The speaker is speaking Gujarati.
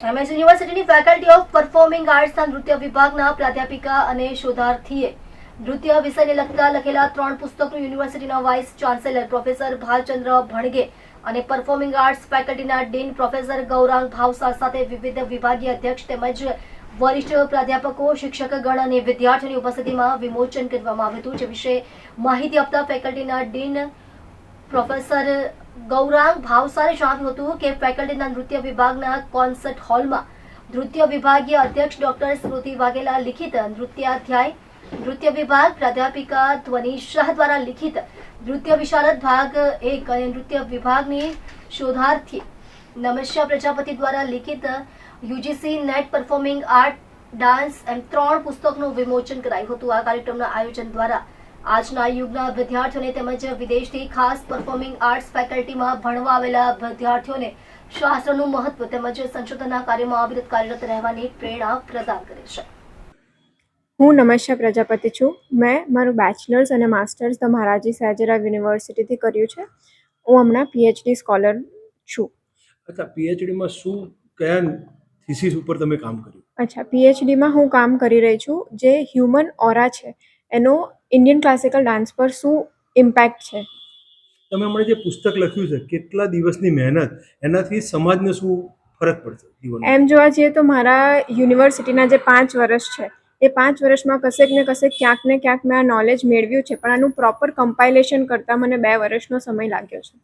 એમએસ યુનિવર્સિટીની ફેકલ્ટી ઓફ પરફોર્મિંગ આર્ટ્સના નૃત્ય વિભાગના પ્રાધ્યાપિકા અને શોધાર્થીએ નૃત્ય વિષયને લગતા લખેલા 3 પુસ્તકનું યુનિવર્સિટીના vice chancellor professor Bhalchandra Bhanage અને પરફોર્મિંગ આર્ટ્સ ફેકલ્ટીના ડીન પ્રોફેસર ગૌરાંગ ભાવસા સાથે વિવિધ વિભાગીય અધ્યક્ષ તેમજ વરિષ્ઠ પ્રાધ્યાપકો શિક્ષકગણ અને વિદ્યાર્થીઓની ઉપસ્થિતિમાં વિમોચન કરવામાં આવ્યું હતું, જે વિશે માહિતી આપતા ફેકલ્ટીના ડીન પ્રોફેસર ગૌરાંગ ભાવસારે જણાવ્યું હતું કે ફેકલ્ટીના નૃત્ય વિભાગના કોન્સર્ટ હોલમાં નૃત્ય વિભાગીય અધ્યક્ષ ડોક્ટર સ્મૃતિ વાઘેલા લિખિત નૃત્યાધ્યાય, નૃત્ય વિભાગ પ્રાધ્યાપિકા ધ્વનિ શાહ દ્વારા લિખિત નૃત્ય વિશારદ ભાગ 1 અને નૃત્ય વિભાગની શોધાર્થી નમસ્યા પ્રજાપતિ દ્વારા લિખિત UGC NET performing art dance એમ 3 પુસ્તકનું વિમોચન કરાયું હતું. આ કાર્યક્રમના આયોજન દ્વારા આજના યુગના વિદ્યાર્થીઓને તેમજ વિદેશથી ખાસ પરફોર્મિંગ આર્ટ્સ ફેકલ્ટીમાં ભણવા આવેલા વિદ્યાર્થીઓને શાસ્ત્રનું મહત્વ તેમજ સંશોધનના કાર્યમાં અવિરત કાર્યરત રહેવાની પ્રેરણા પ્રદાન કરે છે. હું નમસ્યા પ્રજાપતિ છું. મેં મારું બેચલર્સ અને માસ્ટર્સ ધ મહારાજી સયાજીરાવ યુનિવર્સિટીથી કર્યું છે. હું હમણાં પીએચડી સ્કોલર છું. અચ્છા, પીએચડીમાં કયા થીસીસ ઉપર તમે કામ કર્યું? અચ્છા, પીએચડીમાં હું કામ કરી રહી છું જે હ્યુમન ઓરા છે એનો ઇન્ડિયન ક્લાસિકલ ડાન્સ પર શું ઇમ્પેક્ટ છે. તમે હમણાં જે પુસ્તક લખ્યું છે, કેટલા દિવસની મહેનત, એનાથી સમાજને શું ફરક પડશે જીવનમાં? એમ જોવા જઈએ તો મારા યુનિવર્સિટીના જે 5 વર્ષ છે એ 5 વર્ષમાં કશેક ને કશેક ક્યાંક ને ક્યાંક મેં આ નોલેજ મેળવ્યું છે, પણ આનું પ્રોપર કમ્પાઇલેશન કરતાં મને 2 વર્ષનો સમય લાગ્યો છે.